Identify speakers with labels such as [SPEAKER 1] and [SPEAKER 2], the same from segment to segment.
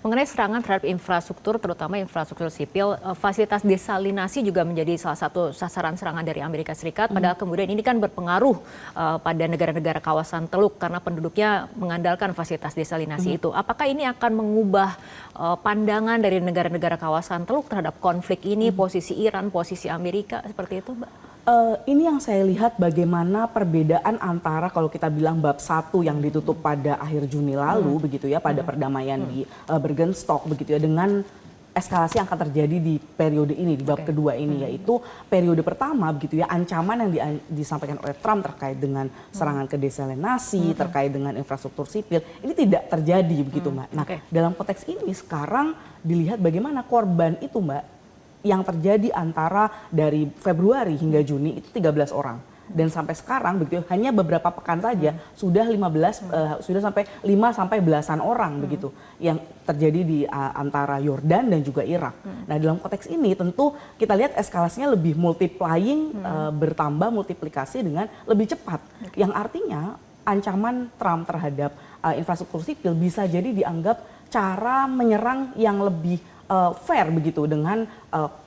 [SPEAKER 1] mengenai serangan terhadap infrastruktur, terutama infrastruktur sipil, fasilitas desalinasi juga menjadi salah satu sasaran serangan dari Amerika Serikat. Padahal kemudian ini kan berpengaruh pada negara-negara kawasan Teluk karena penduduknya mengandalkan fasilitas desalinasi itu. Apakah ini akan mengubah pandangan dari negara-negara kawasan Teluk terhadap konflik ini, posisi Iran, posisi Amerika, seperti itu, Mbak?
[SPEAKER 2] Ini yang saya lihat bagaimana perbedaan antara kalau kita bilang bab 1 yang ditutup pada akhir Juni lalu begitu ya, pada perdamaian di Bergenstock begitu ya, dengan eskalasi yang akan terjadi di periode ini, di bab kedua ini, yaitu periode pertama begitu ya, ancaman yang disampaikan oleh Trump terkait dengan serangan ke desalinasi, terkait dengan infrastruktur sipil, ini tidak terjadi begitu Mbak. Nah, dalam konteks ini sekarang dilihat bagaimana korban itu Mbak, yang terjadi antara dari Februari hingga Juni itu 13 orang. Dan sampai sekarang begitu hanya beberapa pekan saja sudah sudah sampai 5 sampai belasan orang begitu yang terjadi di antara Yordan dan juga Irak. Nah, dalam konteks ini tentu kita lihat eskalasinya lebih multiplying, bertambah multiplikasi dengan lebih cepat. Yang artinya ancaman Trump terhadap infrastruktur sipil bisa jadi dianggap cara menyerang yang lebih fair begitu, dengan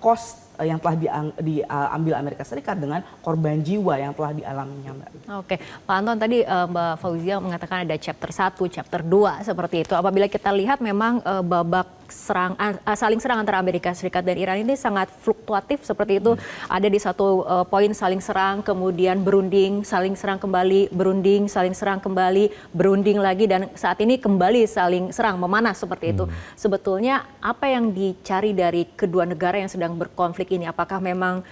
[SPEAKER 2] cost yang telah diambil Amerika Serikat, dengan korban jiwa yang telah dialaminya Mbak.
[SPEAKER 1] Oke, Pak Anton, tadi Mbak Fauzia mengatakan ada chapter 1, chapter 2 seperti itu. Apabila kita lihat memang babak saling serang antara Amerika Serikat dan Iran ini sangat fluktuatif seperti itu. Ada di satu poin saling serang, kemudian berunding, saling serang kembali, berunding, saling serang kembali, berunding lagi, dan saat ini kembali saling serang, memanas seperti itu. Sebetulnya apa yang dicari dari kedua negara yang sedang berkonflik ini? Apakah memang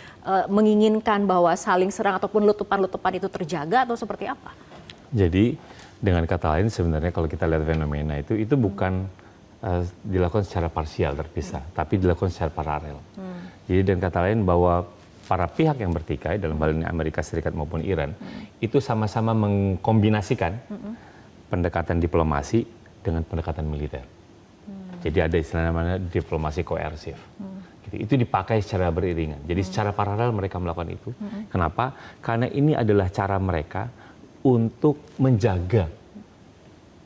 [SPEAKER 1] menginginkan bahwa saling serang ataupun letupan-letupan itu terjaga atau seperti apa? Jadi
[SPEAKER 3] dengan kata lain sebenarnya kalau kita lihat fenomena itu bukan dilakukan secara parsial terpisah, tapi dilakukan secara paralel. Jadi dengan kata lain bahwa para pihak yang bertikai, dalam hal ini Amerika Serikat maupun Iran, itu sama-sama mengkombinasikan pendekatan diplomasi dengan pendekatan militer. Jadi ada istilah namanya diplomasi koersif. Itu dipakai secara beriringan. Jadi secara paralel mereka melakukan itu. Kenapa? Karena ini adalah cara mereka untuk menjaga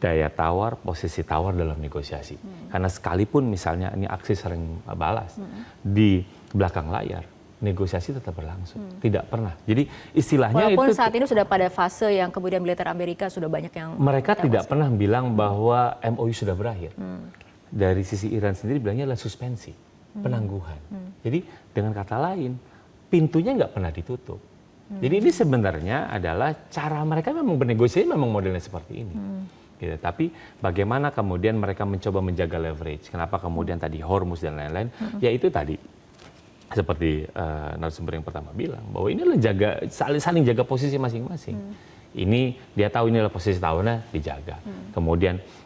[SPEAKER 3] daya tawar, posisi tawar dalam negosiasi. Karena sekalipun misalnya ini aksi sering balas, di belakang layar negosiasi tetap berlangsung, tidak pernah. Jadi istilahnya
[SPEAKER 1] walaupun
[SPEAKER 3] itu
[SPEAKER 1] saat ini sudah pada fase yang kemudian militer Amerika sudah banyak yang
[SPEAKER 3] mereka tidak pernah bilang bahwa MOU sudah berakhir. Dari sisi Iran sendiri bilangnya adalah suspensi, penangguhan. Jadi dengan kata lain, pintunya nggak pernah ditutup. Jadi ini sebenarnya adalah cara mereka memang bernegosiasi, memang modelnya seperti ini. Gitu. Tapi bagaimana kemudian mereka mencoba menjaga leverage? Kenapa kemudian tadi Hormuz dan lain-lain? Ya itu tadi seperti narasumber yang pertama bilang bahwa ini adalah saling jaga posisi masing-masing. Ini dia tahu ini adalah posisi tahunya dijaga. Kemudian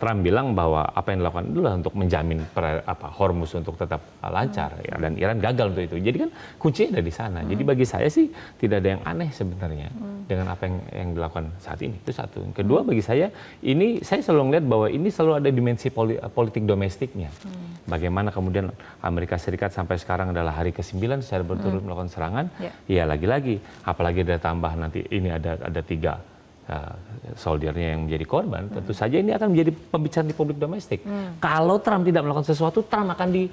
[SPEAKER 3] Trump bilang bahwa apa yang dilakukan adalah untuk menjamin Hormuz untuk tetap lancar, ya, dan Iran gagal untuk itu. Jadi kan kuncinya ada di sana. Jadi bagi saya sih tidak ada yang aneh sebenarnya dengan apa yang dilakukan saat ini. Itu satu. Yang kedua bagi saya ini saya selalu melihat bahwa ini selalu ada dimensi politik domestiknya. Bagaimana kemudian Amerika Serikat sampai sekarang adalah hari ke-9 secara berturut melakukan serangan. Ya lagi-lagi apalagi ada tambah nanti ini ada 3 soldiernya yang menjadi korban, tentu saja ini akan menjadi pembicaraan di publik domestik. Kalau Trump tidak melakukan sesuatu, Trump akan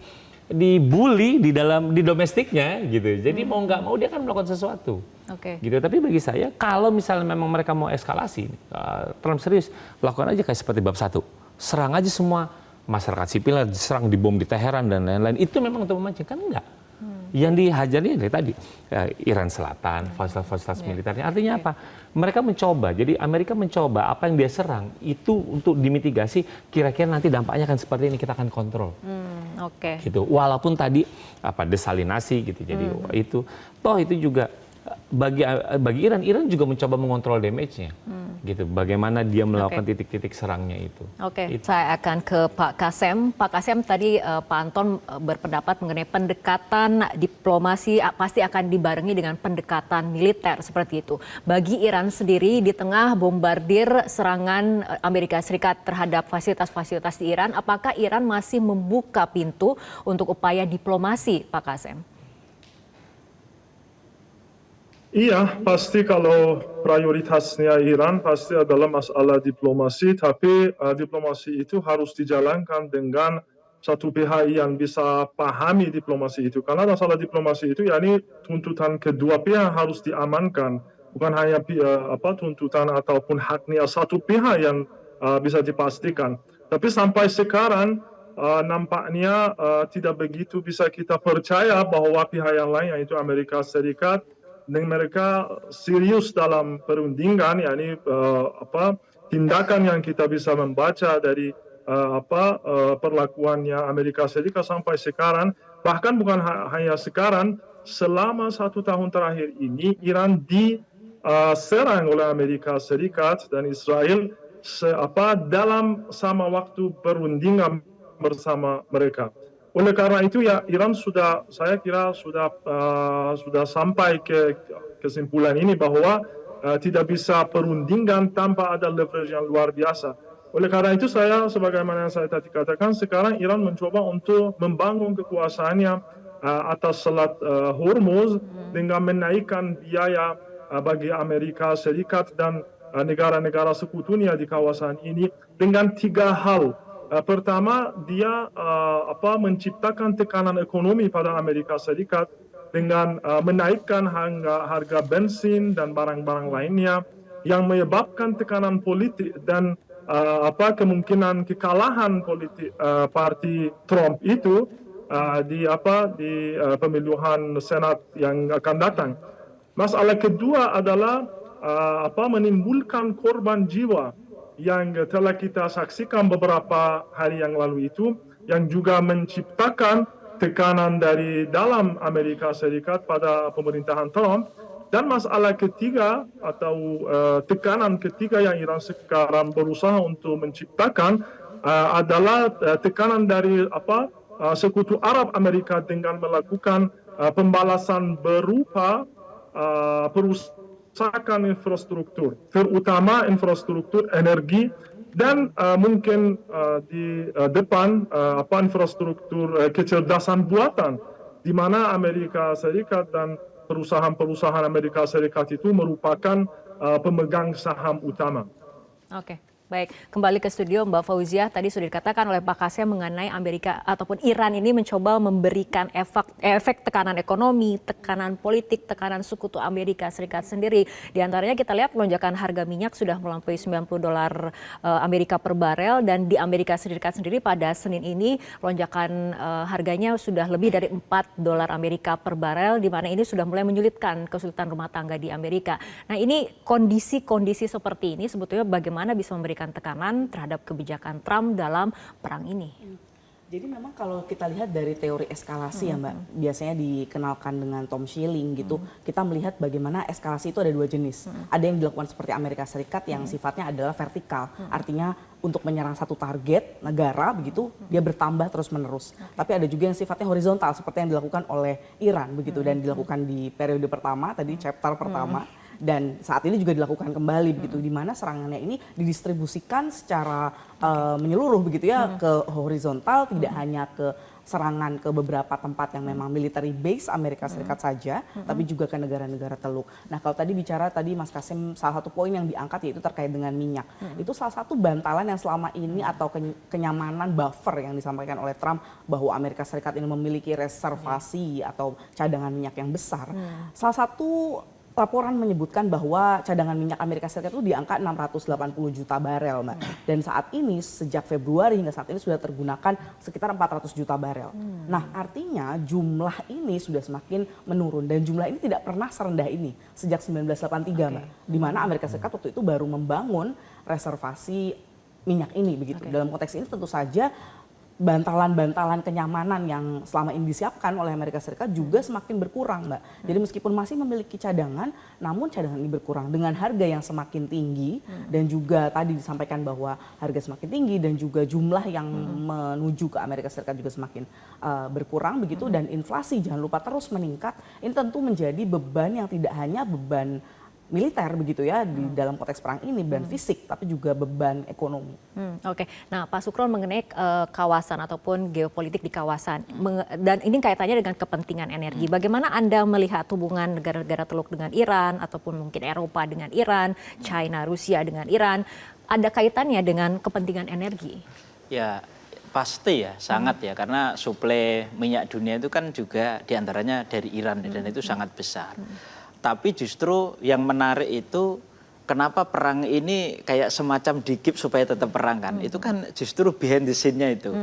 [SPEAKER 3] dibully di domestiknya, gitu. Jadi mau nggak mau dia akan melakukan sesuatu, gitu. Tapi bagi saya, kalau misalnya memang mereka mau eskalasi, Trump serius, lakukan aja kayak seperti bab 1, serang aja semua masyarakat sipil, diserang, dibom di Teheran dan lain-lain. Itu memang untuk memancing, kan enggak? Yang dihajarnya dari tadi Iran Selatan, fasilitas militernya. Artinya apa? Mereka mencoba. Jadi Amerika mencoba apa yang dia serang itu untuk dimitigasi. Kira-kira nanti dampaknya akan seperti ini, kita akan kontrol. Gitu. Walaupun tadi desalinasi gitu. Jadi itu toh itu juga bagi Iran juga mencoba mengontrol damage-nya. Gitu. Bagaimana dia melakukan titik-titik serangnya itu.
[SPEAKER 1] Saya akan ke Pak Kasem. Pak Kasem, tadi Pak Anton berpendapat mengenai pendekatan diplomasi pasti akan dibarengi dengan pendekatan militer seperti itu. Bagi Iran sendiri di tengah bombardir serangan Amerika Serikat terhadap fasilitas-fasilitas di Iran, apakah Iran masih membuka pintu untuk upaya diplomasi, Pak Kasem?
[SPEAKER 4] Iya, pasti kalau prioritasnya Iran pasti adalah masalah diplomasi, tapi diplomasi itu harus dijalankan dengan satu pihak yang bisa pahami diplomasi itu. Karena masalah diplomasi itu yakni tuntutan kedua pihak harus diamankan, bukan hanya tuntutan ataupun haknya satu pihak yang bisa dipastikan. Tapi sampai sekarang nampaknya tidak begitu bisa kita percaya bahwa pihak yang lain, yaitu Amerika Serikat, dan mereka serius dalam perundingan, yakni tindakan yang kita bisa membaca dari perlakuannya Amerika Serikat sampai sekarang, bahkan bukan hanya sekarang, selama 1 tahun terakhir ini Iran diserang oleh Amerika Serikat dan Israel dalam sama waktu perundingan bersama mereka. Oleh karena itu ya Iran saya kira sudah sampai ke kesimpulan ini bahwa tidak bisa perundingan tanpa ada leverage yang luar biasa. Oleh karena itu saya, sebagaimana yang saya tadi katakan, sekarang Iran mencoba untuk membangun kekuasaannya atas Selat Hormuz dengan menaikkan biaya bagi Amerika Serikat dan negara-negara sekutunya di kawasan ini dengan 3 hal. Pertama, dia menciptakan tekanan ekonomi pada Amerika Serikat dengan menaikkan harga bensin dan barang-barang lainnya yang menyebabkan tekanan politik dan kemungkinan kekalahan politik parti Trump itu di pemilihan Senat yang akan datang. Masalah kedua adalah menimbulkan korban jiwa yang telah kita saksikan beberapa hari yang lalu itu, yang juga menciptakan tekanan dari dalam Amerika Serikat pada pemerintahan Trump. Dan masalah ketiga atau tekanan ketiga yang Iran sekarang berusaha untuk menciptakan adalah tekanan dari Sekutu Arab Amerika dengan melakukan pembalasan berupa perusahaan infrastruktur, terutama infrastruktur energi dan mungkin di depan infrastruktur kecerdasan buatan, di mana Amerika Serikat dan perusahaan-perusahaan Amerika Serikat itu merupakan pemegang saham utama.
[SPEAKER 1] Oke. Baik, kembali ke studio Mbak Fauziah. Tadi sudah dikatakan oleh Pak Kasem mengenai Amerika ataupun Iran ini mencoba memberikan efek tekanan ekonomi, tekanan politik, tekanan sekutu Amerika Serikat sendiri. Di antaranya kita lihat lonjakan harga minyak sudah melampaui $90 Amerika per barel, dan di Amerika Serikat sendiri pada Senin ini lonjakan harganya sudah lebih dari $4 Amerika per barel, di mana ini sudah mulai menyulitkan kesulitan rumah tangga di Amerika. Nah, ini kondisi-kondisi seperti ini sebetulnya bagaimana bisa memberikan tekanan terhadap kebijakan Trump dalam perang ini?
[SPEAKER 2] Jadi memang kalau kita lihat dari teori eskalasi ya Mbak, biasanya dikenalkan dengan Tom Schilling gitu, kita melihat bagaimana eskalasi itu ada 2 jenis. Ada yang dilakukan seperti Amerika Serikat yang sifatnya adalah vertikal, artinya untuk menyerang satu target negara begitu, dia bertambah terus-menerus. Tapi ada juga yang sifatnya horizontal seperti yang dilakukan oleh Iran begitu, dan dilakukan di periode pertama, tadi chapter pertama. Dan saat ini juga dilakukan kembali begitu, di mana serangannya ini didistribusikan secara menyeluruh begitu ya, ke horizontal, tidak hanya ke serangan ke beberapa tempat yang memang military base Amerika Serikat saja, tapi juga ke negara-negara teluk. Nah, kalau tadi bicara Mas Kasem, salah satu poin yang diangkat yaitu terkait dengan minyak. Itu salah satu bantalan yang selama ini atau kenyamanan buffer yang disampaikan oleh Trump bahwa Amerika Serikat ini memiliki reservasi atau cadangan minyak yang besar. Salah satu laporan menyebutkan bahwa cadangan minyak Amerika Serikat itu di angka 680 juta barel, Mbak. Dan saat ini sejak Februari hingga saat ini sudah tergunakan sekitar 400 juta barel. Nah, artinya jumlah ini sudah semakin menurun, dan jumlah ini tidak pernah serendah ini sejak 1983, Mbak. Di mana Amerika Serikat waktu itu baru membangun reservasi minyak ini begitu. Dalam konteks ini tentu saja bantalan-bantalan kenyamanan yang selama ini disiapkan oleh Amerika Serikat juga semakin berkurang, Mbak. Jadi meskipun masih memiliki cadangan, namun cadangan ini berkurang dengan harga yang semakin tinggi, dan juga tadi disampaikan bahwa harga semakin tinggi dan juga jumlah yang menuju ke Amerika Serikat juga semakin berkurang begitu, dan inflasi jangan lupa terus meningkat. Ini tentu menjadi beban yang tidak hanya beban militer begitu ya di dalam konteks perang ini, beban fisik tapi juga beban ekonomi.
[SPEAKER 1] Oke. Nah, Pak Sukron mengenai kawasan ataupun geopolitik di kawasan dan ini kaitannya dengan kepentingan energi. Bagaimana Anda melihat hubungan negara-negara Teluk dengan Iran ataupun mungkin Eropa dengan Iran, China, Rusia dengan Iran, ada kaitannya dengan kepentingan energi?
[SPEAKER 5] Ya, pasti ya, sangat ya, karena suplai minyak dunia itu kan juga diantaranya dari Iran dan itu sangat besar. Tapi justru yang menarik itu kenapa perang ini kayak semacam dikip supaya tetap perang kan? Itu kan justru behind the scene-nya itu.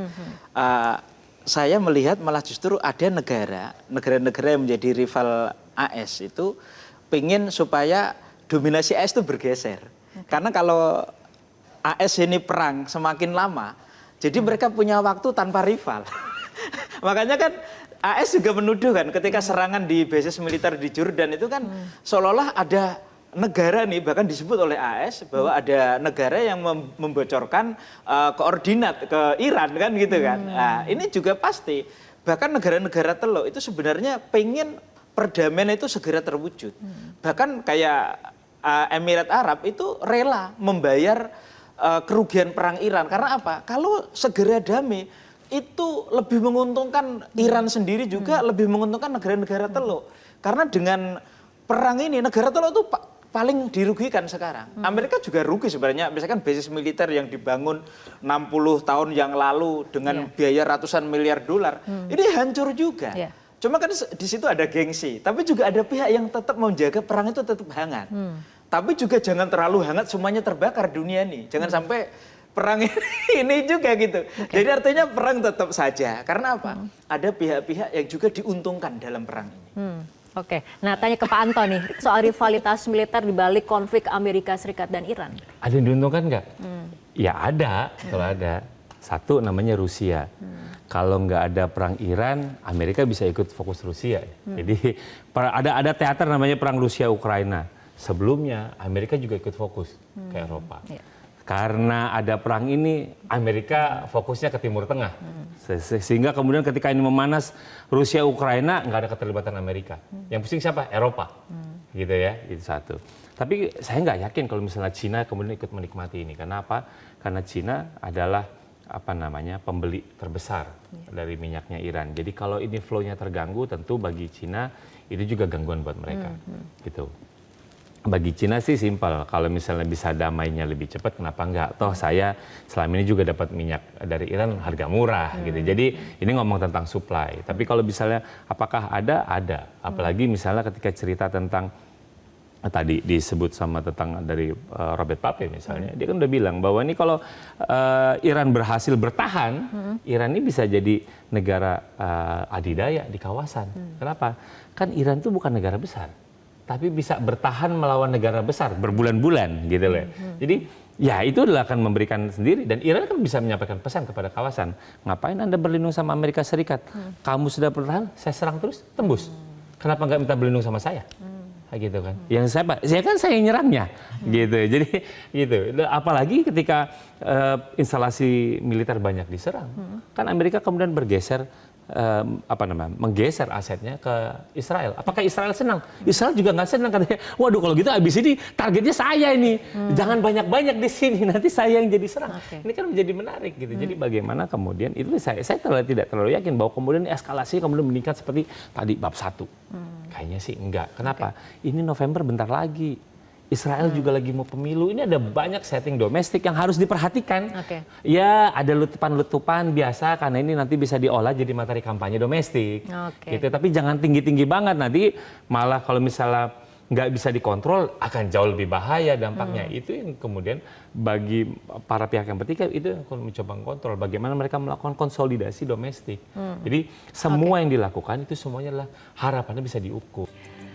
[SPEAKER 5] Saya melihat malah justru ada negara-negara yang menjadi rival AS itu pengen supaya dominasi AS itu bergeser. Karena kalau AS ini perang semakin lama, jadi mereka punya waktu tanpa rival. Makanya kan AS juga menuduh kan ketika serangan di basis militer di Jordan itu kan seolah-olah ada negara nih, bahkan disebut oleh AS bahwa ada negara yang membocorkan koordinat ke Iran kan gitu kan. Nah, ini juga pasti bahkan negara-negara Teluk itu sebenarnya pengen perdamaian itu segera terwujud. Bahkan kayak Emirat Arab itu rela membayar kerugian perang Iran karena apa? Kalau segera damai itu lebih menguntungkan Iran sendiri juga lebih menguntungkan negara-negara Teluk. Karena dengan perang ini negara Teluk itu paling dirugikan sekarang. Amerika juga rugi sebenarnya. Misalkan basis militer yang dibangun 60 tahun yang lalu dengan biaya ratusan miliar dolar, ini hancur juga. Cuma kan di situ ada gengsi, tapi juga ada pihak yang tetap menjaga perang itu tetap hangat. Tapi juga jangan terlalu hangat semuanya terbakar dunia ini. Jangan sampai perang ini juga gitu. Jadi artinya perang tetap saja. Karena apa? Ada pihak-pihak yang juga diuntungkan dalam perang ini.
[SPEAKER 1] Oke. Nah, tanya ke Pak Anto nih soal rivalitas militer di balik konflik Amerika Serikat dan Iran.
[SPEAKER 3] Ada yang diuntungkan nggak? Ya ada, kalau ada. Satu namanya Rusia. Kalau nggak ada perang Iran, Amerika bisa ikut fokus Rusia. Jadi ada teater namanya perang Rusia-Ukraina. Sebelumnya Amerika juga ikut fokus ke Eropa. Karena ada perang ini, Amerika fokusnya ke Timur Tengah. Sehingga kemudian ketika ini memanas Rusia-Ukraina, nggak ada keterlibatan Amerika. Yang pusing siapa? Eropa. Gitu ya, itu satu. Tapi saya nggak yakin kalau misalnya Cina kemudian ikut menikmati ini. Karena apa? Karena Cina adalah pembeli terbesar dari minyaknya Iran. Jadi kalau ini flow-nya terganggu, tentu bagi Cina itu juga gangguan buat mereka. Gitu. Bagi Cina sih simpel, kalau misalnya bisa damainya lebih cepat, kenapa enggak? Toh saya selama ini juga dapat minyak dari Iran harga murah gitu. Jadi ini ngomong tentang supply. Tapi kalau misalnya apakah ada? Ada. Apalagi misalnya ketika cerita tentang tadi disebut sama tentang dari Robert Pape misalnya, dia kan udah bilang bahwa ini kalau Iran berhasil bertahan, Iran ini bisa jadi negara adidaya di kawasan. Kenapa? Kan Iran itu bukan negara besar, tapi bisa bertahan melawan negara besar berbulan-bulan gitu loh. Jadi ya itu adalah akan memberikan sendiri, dan Iran kan bisa menyampaikan pesan kepada kawasan. Ngapain Anda berlindung sama Amerika Serikat? Kamu sudah bertahan, saya serang terus, tembus. Kenapa nggak minta berlindung sama saya? Gitu kan. Yang saya yang nyerangnya gitu. Jadi gitu. Apalagi ketika instalasi militer banyak diserang. Kan Amerika kemudian bergeser menggeser asetnya ke Israel. Apakah Israel senang? Israel juga nggak senang, katanya. Waduh, kalau gitu abis ini targetnya saya ini. Jangan banyak-banyak di sini, nanti saya yang jadi serang. Ini kan menjadi menarik gitu. Jadi bagaimana kemudian itu saya tidak terlalu yakin bahwa kemudian eskalasi kemudian meningkat seperti tadi bab 1. Kayaknya sih enggak. Kenapa? Ini November bentar lagi. Israel juga lagi mau pemilu. Ini ada banyak setting domestik yang harus diperhatikan. Ya ada letupan-letupan biasa karena ini nanti bisa diolah jadi materi kampanye domestik. Gitu. Tapi jangan tinggi-tinggi banget. Nanti malah kalau misalnya nggak bisa dikontrol akan jauh lebih bahaya dampaknya. Itu yang kemudian bagi para pihak yang bertikai itu yang mencoba mengontrol bagaimana mereka melakukan konsolidasi domestik. Jadi semua yang dilakukan itu semuanya adalah harapannya bisa diukur.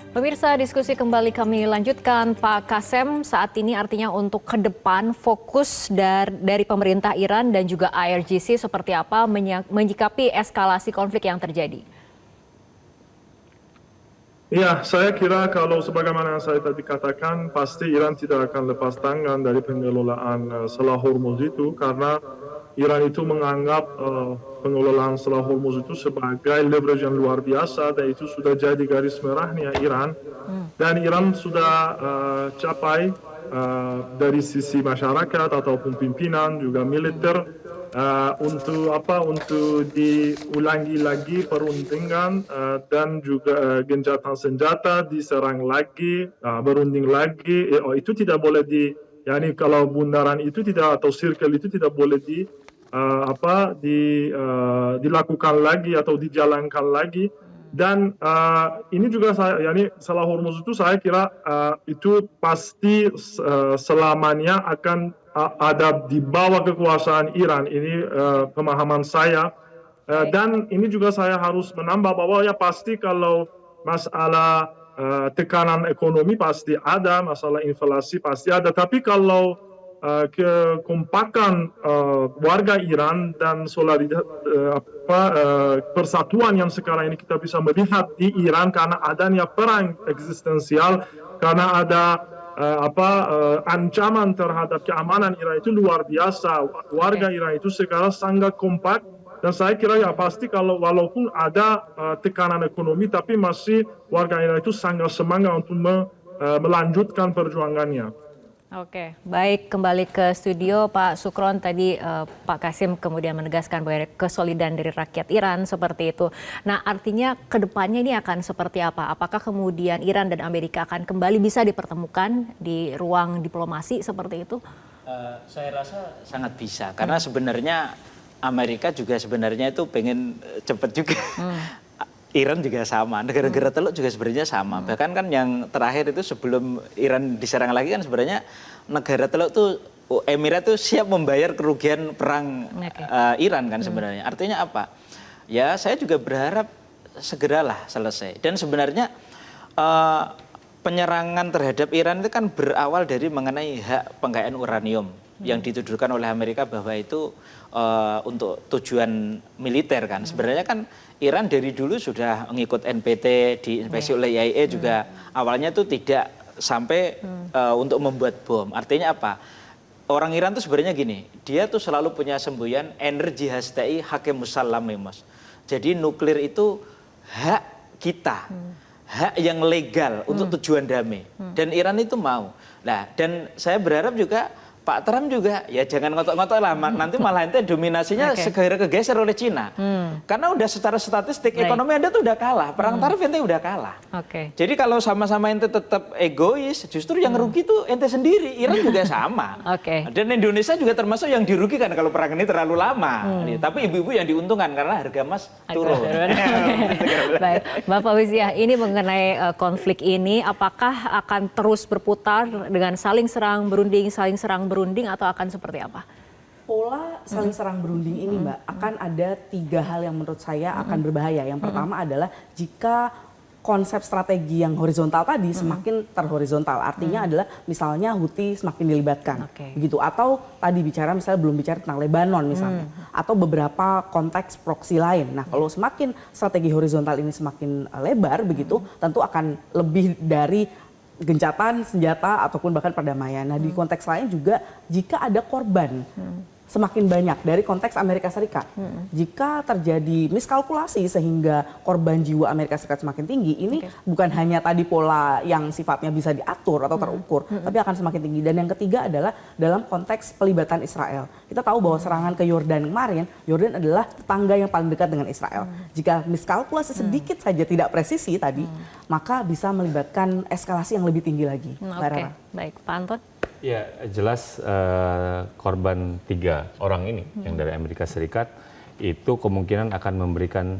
[SPEAKER 1] Pemirsa, diskusi kembali kami lanjutkan. Pak Kasem, saat ini artinya untuk ke depan fokus dari pemerintah Iran dan juga IRGC seperti apa menyikapi eskalasi konflik yang terjadi?
[SPEAKER 4] Ya, saya kira kalau sebagaimana saya tadi katakan, pasti Iran tidak akan lepas tangan dari pengelolaan Selat Hormuz itu, karena Iran itu menganggap pengelolaan Selat Hormuz itu sebagai leverage yang luar biasa, dan itu sudah jadi garis merahnya Iran. Dan Iran sudah capai dari sisi masyarakat ataupun pimpinan juga militer untuk diulangi lagi perundingan dan juga gencatan senjata diserang lagi, berunding lagi. Itu tidak boleh kalau bundaran itu tidak, atau circle itu tidak boleh dilakukan lagi atau dijalankan lagi. Dan ini juga Selat Hormuz itu saya kira itu pasti selamanya akan ada di bawah kekuasaan Iran. Ini pemahaman saya. Dan ini juga saya harus menambah bahwa ya pasti kalau masalah tekanan ekonomi pasti ada, masalah inflasi pasti ada. Tapi kalau kekompakan warga Iran dan persatuan yang sekarang ini kita bisa melihat di Iran karena adanya perang eksistensial, karena ada ancaman terhadap keamanan Iran itu luar biasa. Warga Iran itu sekarang sangat kompak, dan saya kira ya pasti kalau walaupun ada tekanan ekonomi, tapi masih warga Iran itu sangat semangat untuk melanjutkan perjuangannya.
[SPEAKER 1] Oke, baik, kembali ke studio Pak Sukron. Tadi Pak Kasim kemudian menegaskan bahwa kesolidan dari rakyat Iran seperti itu. Nah, artinya kedepannya ini akan seperti apa? Apakah kemudian Iran dan Amerika akan kembali bisa dipertemukan di ruang diplomasi seperti itu?
[SPEAKER 5] Saya rasa sangat bisa, karena sebenarnya Amerika juga sebenarnya itu pengen cepat juga. Iran juga sama, negara-negara Teluk juga sebenarnya sama. Bahkan kan yang terakhir itu sebelum Iran diserang lagi kan sebenarnya negara Teluk tuh Emirat tuh siap membayar kerugian perang Iran kan sebenarnya. Artinya apa? Ya saya juga berharap segeralah selesai. Dan sebenarnya penyerangan terhadap Iran itu kan berawal dari mengenai hak pengkayaan uranium yang dituduhkan oleh Amerika bahwa itu untuk tujuan militer kan. Sebenarnya kan Iran dari dulu sudah mengikut NPT, diinspeksi oleh IAEA juga awalnya itu tidak sampai untuk membuat bom. Artinya apa? Orang Iran tuh sebenarnya gini, dia tuh selalu punya semboyan energi hastai hakim musallam memos. Jadi nuklir itu hak kita, hak yang legal untuk tujuan damai. Dan Iran itu mau. Nah, dan saya berharap juga Pak Trump juga ya jangan ngotot-ngotot lah, nanti malah ente dominasinya segera kegeser oleh Cina. Karena udah secara statistik ekonomi Anda tuh udah kalah, perang tarif ente udah kalah. Jadi kalau sama-sama ente tetap egois, justru yang rugi tuh ente sendiri. Iran juga sama. Dan Indonesia juga termasuk yang dirugikan kalau perang ini terlalu lama. Tapi ibu-ibu yang diuntungkan karena harga emas turun.
[SPEAKER 1] Baik, Mbak Fauziah, ini mengenai konflik ini, apakah akan terus berputar dengan saling serang berunding atau akan seperti apa?
[SPEAKER 2] Pola saling serang berunding ini Mbak, akan ada 3 hal yang menurut saya akan berbahaya. Yang pertama adalah jika konsep strategi yang horizontal tadi semakin terhorizontal. Artinya adalah misalnya Houthi semakin dilibatkan. Begitu. Atau tadi misalnya belum bicara tentang Lebanon misalnya. Atau beberapa konteks proksi lain. Nah kalau semakin strategi horizontal ini semakin lebar begitu, tentu akan lebih dari gencatan senjata ataupun bahkan perdamaian. Nah di konteks lain juga jika ada korban semakin banyak dari konteks Amerika Serikat. Jika terjadi miskalkulasi sehingga korban jiwa Amerika Serikat semakin tinggi, ini bukan hanya tadi pola yang sifatnya bisa diatur atau terukur, tapi akan semakin tinggi. Dan yang ketiga adalah dalam konteks pelibatan Israel. Kita tahu bahwa serangan ke Yordan kemarin, Yordan adalah tetangga yang paling dekat dengan Israel. Jika miskalkulasi sedikit saja tidak presisi tadi, maka bisa melibatkan eskalasi yang lebih tinggi lagi.
[SPEAKER 1] Baik, Pak Anton.
[SPEAKER 3] Ya, jelas korban 3 orang ini yang dari Amerika Serikat itu kemungkinan akan memberikan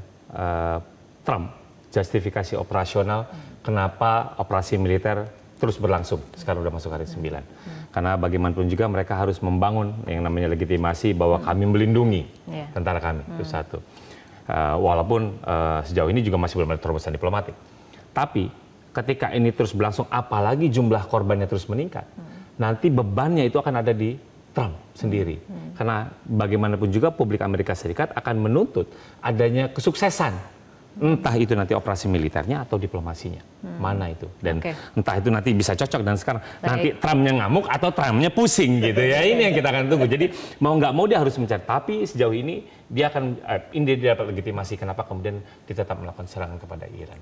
[SPEAKER 3] Trump justifikasi operasional kenapa operasi militer terus berlangsung. Sekarang udah masuk hari 9. Karena bagaimanapun juga mereka harus membangun yang namanya legitimasi bahwa kami melindungi tentara kami. Itu satu. Walaupun sejauh ini juga masih belum ada terobosan diplomatik. Tapi ketika ini terus berlangsung, apalagi jumlah korbannya terus meningkat, nanti bebannya itu akan ada di Trump sendiri. Karena bagaimanapun juga publik Amerika Serikat akan menuntut adanya kesuksesan Entah itu nanti operasi militernya atau diplomasinya, mana itu. Dan entah itu nanti bisa cocok dan sekarang nanti Trumpnya ngamuk atau Trumpnya pusing gitu ya. Ini yang kita akan tunggu. Jadi mau nggak mau dia harus mencari. Tapi sejauh ini dia akan, India dapat legitimasi kenapa kemudian dia tetap melakukan serangan kepada Iran.